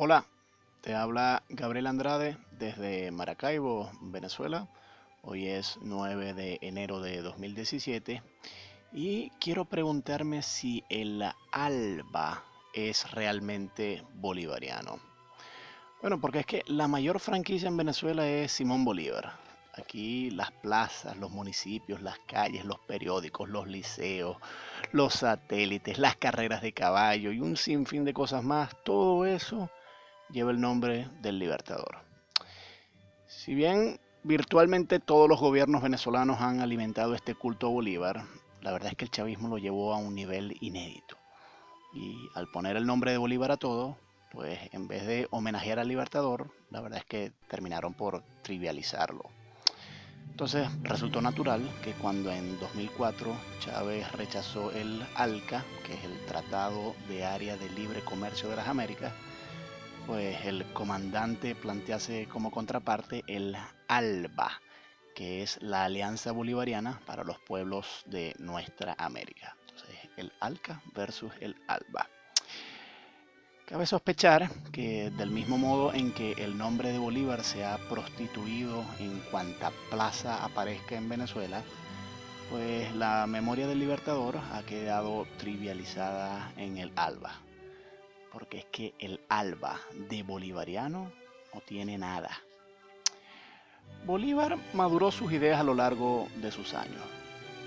Hola, te habla Gabriel Andrade desde Maracaibo, Venezuela. Hoy es 9 de enero de 2017 y quiero preguntarme si el ALBA es realmente bolivariano. Bueno, porque es que la mayor franquicia en Venezuela es Simón Bolívar. Aquí las plazas, los municipios, las calles, los periódicos, los liceos, los satélites, las carreras de caballo y un sinfín de cosas más, todo eso lleva el nombre del Libertador. Si bien virtualmente todos los gobiernos venezolanos han alimentado este culto a Bolívar, la verdad es que el chavismo lo llevó a un nivel inédito. Y al poner el nombre de Bolívar a todo, pues en vez de homenajear al Libertador, la verdad es que terminaron por trivializarlo. Entonces resultó natural que cuando en 2004 Chávez rechazó el ALCA, que es el Tratado de Área de Libre Comercio de las Américas, pues el comandante plantease como contraparte el ALBA, que es la Alianza Bolivariana para los Pueblos de Nuestra América. Entonces, el ALCA versus el ALBA. Cabe sospechar que del mismo modo en que el nombre de Bolívar se ha prostituido en cuanta plaza aparezca en Venezuela, pues la memoria del Libertador ha quedado trivializada en el ALBA. Porque es que el ALBA de bolivariano no tiene nada. Bolívar maduró sus ideas a lo largo de sus años.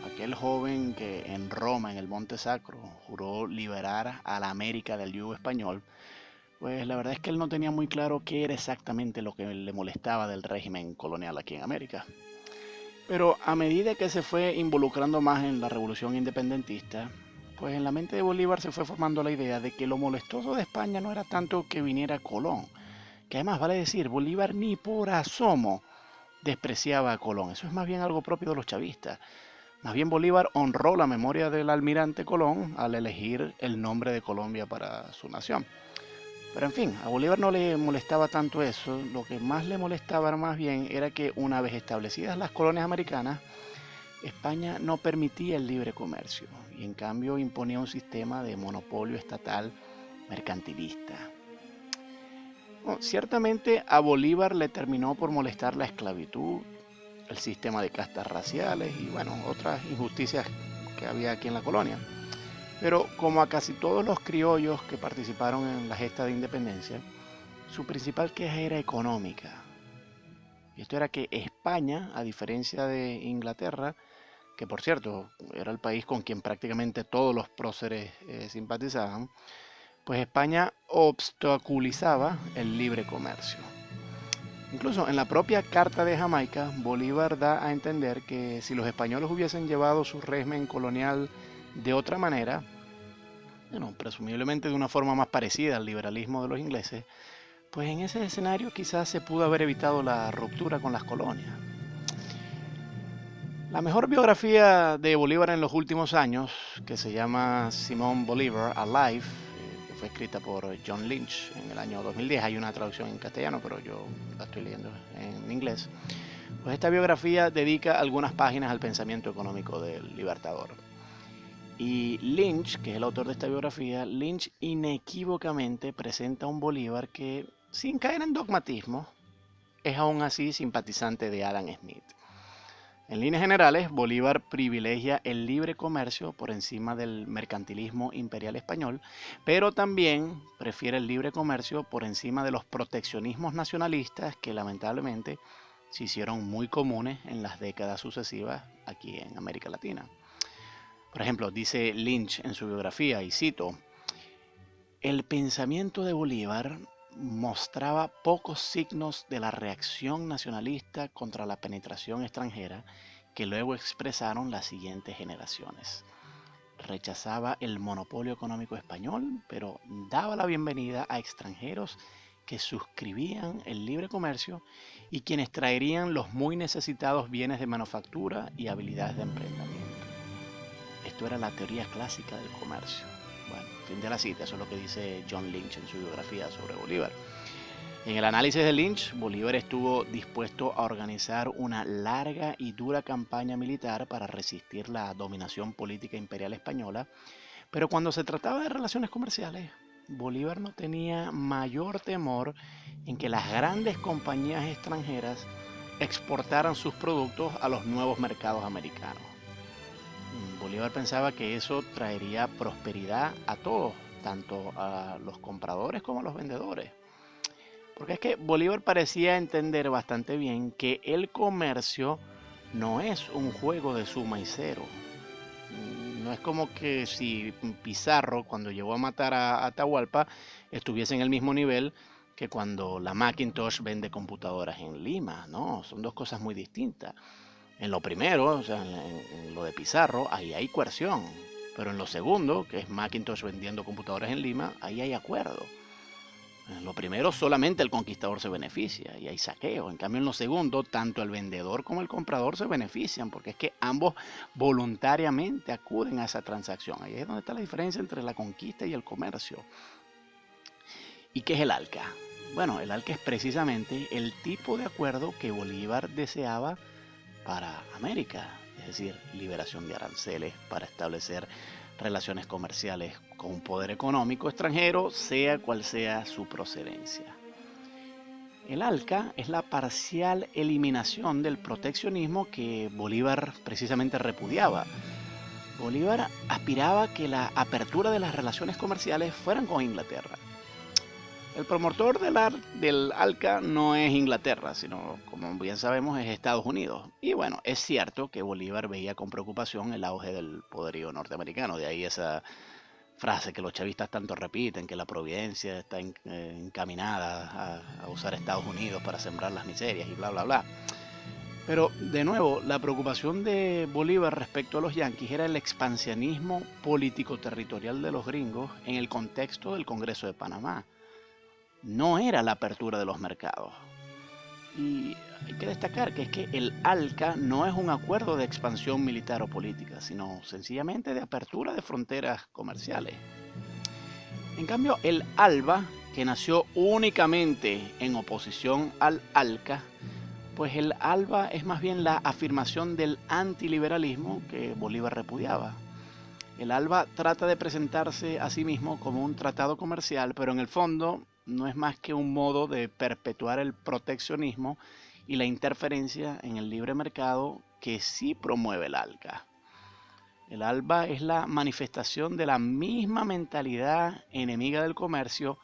Aquel joven que en Roma, en el Monte Sacro, juró liberar a la América del yugo español, pues la verdad es que él no tenía muy claro qué era exactamente lo que le molestaba del régimen colonial aquí en América. Pero a medida que se fue involucrando más en la revolución independentista, pues en la mente de Bolívar se fue formando la idea de que lo molestoso de España no era tanto que viniera Colón, que además vale decir, Bolívar ni por asomo despreciaba a Colón, eso es más bien algo propio de los chavistas. Más bien Bolívar honró la memoria del almirante Colón al elegir el nombre de Colombia para su nación. Pero en fin, a Bolívar no le molestaba tanto eso, lo que más le molestaba más bien era que una vez establecidas las colonias americanas, España no permitía el libre comercio y en cambio imponía un sistema de monopolio estatal mercantilista. Bueno, ciertamente a Bolívar le terminó por molestar la esclavitud, el sistema de castas raciales y bueno, otras injusticias que había aquí en la colonia. Pero como a casi todos los criollos que participaron en la gesta de independencia, su principal queja era económica. Y esto era que España, a diferencia de Inglaterra, que por cierto era el país con quien prácticamente todos los próceres simpatizaban, pues España obstaculizaba el libre comercio. Incluso en la propia Carta de Jamaica, Bolívar da a entender que si los españoles hubiesen llevado su régimen colonial de otra manera, bueno, presumiblemente de una forma más parecida al liberalismo de los ingleses, pues en ese escenario quizás se pudo haber evitado la ruptura con las colonias. La mejor biografía de Bolívar en los últimos años, que se llama Simón Bolívar Alive, que fue escrita por John Lynch en el año 2010, hay una traducción en castellano, pero yo la estoy leyendo en inglés, pues esta biografía dedica algunas páginas al pensamiento económico del Libertador. Y Lynch, que es el autor de esta biografía, Lynch inequívocamente presenta a un Bolívar que, sin caer en dogmatismo, es aún así simpatizante de Adam Smith. En líneas generales, Bolívar privilegia el libre comercio por encima del mercantilismo imperial español, pero también prefiere el libre comercio por encima de los proteccionismos nacionalistas que lamentablemente se hicieron muy comunes en las décadas sucesivas aquí en América Latina. Por ejemplo, dice Lynch en su biografía, y cito, el pensamiento de Bolívar mostraba pocos signos de la reacción nacionalista contra la penetración extranjera que luego expresaron las siguientes generaciones. Rechazaba el monopolio económico español, pero daba la bienvenida a extranjeros que suscribían el libre comercio y quienes traerían los muy necesitados bienes de manufactura y habilidades de emprendimiento. Esto era la teoría clásica del comercio. Bueno, fin de la cita, eso es lo que dice John Lynch en su biografía sobre Bolívar. En el análisis de Lynch, Bolívar estuvo dispuesto a organizar una larga y dura campaña militar para resistir la dominación política imperial española, pero cuando se trataba de relaciones comerciales, Bolívar no tenía mayor temor en que las grandes compañías extranjeras exportaran sus productos a los nuevos mercados americanos. Bolívar pensaba que eso traería prosperidad a todos, tanto a los compradores como a los vendedores. Porque es que Bolívar parecía entender bastante bien que el comercio no es un juego de suma y cero. No es como que si Pizarro, cuando llegó a matar a Atahualpa, estuviese en el mismo nivel que cuando la Macintosh vende computadoras en Lima. No, son dos cosas muy distintas. En lo primero, o sea, en lo de Pizarro, ahí hay coerción. Pero en lo segundo, que es Macintosh vendiendo computadoras en Lima, ahí hay acuerdo. En lo primero, solamente el conquistador se beneficia y hay saqueo. En cambio, en lo segundo, tanto el vendedor como el comprador se benefician, porque es que ambos voluntariamente acuden a esa transacción. Ahí es donde está la diferencia entre la conquista y el comercio. ¿Y qué es el ALCA? Bueno, el ALCA es precisamente el tipo de acuerdo que Bolívar deseaba para América, es decir, liberación de aranceles para establecer relaciones comerciales con un poder económico extranjero, sea cual sea su procedencia. El ALCA es la parcial eliminación del proteccionismo que Bolívar precisamente repudiaba. Bolívar aspiraba a que la apertura de las relaciones comerciales fueran con Inglaterra. El promotor del ALCA no es Inglaterra, sino, como bien sabemos, es Estados Unidos. Y bueno, es cierto que Bolívar veía con preocupación el auge del poderío norteamericano. De ahí esa frase que los chavistas tanto repiten, que la providencia está encaminada a usar Estados Unidos para sembrar las miserias y bla, bla, bla. Pero, de nuevo, la preocupación de Bolívar respecto a los yanquis era el expansionismo político-territorial de los gringos en el contexto del Congreso de Panamá. No era la apertura de los mercados. Y hay que destacar que es que el ALCA no es un acuerdo de expansión militar o política, sino sencillamente de apertura de fronteras comerciales. En cambio, el ALBA, que nació únicamente en oposición al ALCA, pues el ALBA es más bien la afirmación del antiliberalismo que Bolívar repudiaba. El ALBA trata de presentarse a sí mismo como un tratado comercial, pero en el fondo no es más que un modo de perpetuar el proteccionismo y la interferencia en el libre mercado que sí promueve el ALCA. El ALBA es la manifestación de la misma mentalidad enemiga del comercio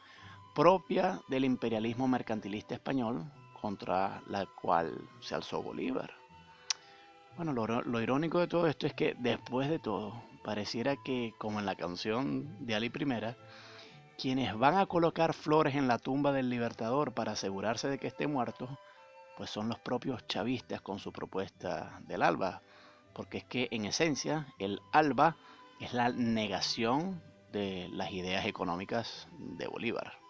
propia del imperialismo mercantilista español contra la cual se alzó Bolívar. Bueno, lo irónico de todo esto es que después de todo, pareciera que, como en la canción de Ali Primera, quienes van a colocar flores en la tumba del Libertador para asegurarse de que esté muerto, pues son los propios chavistas con su propuesta del ALBA. Porque es que en esencia el ALBA es la negación de las ideas económicas de Bolívar.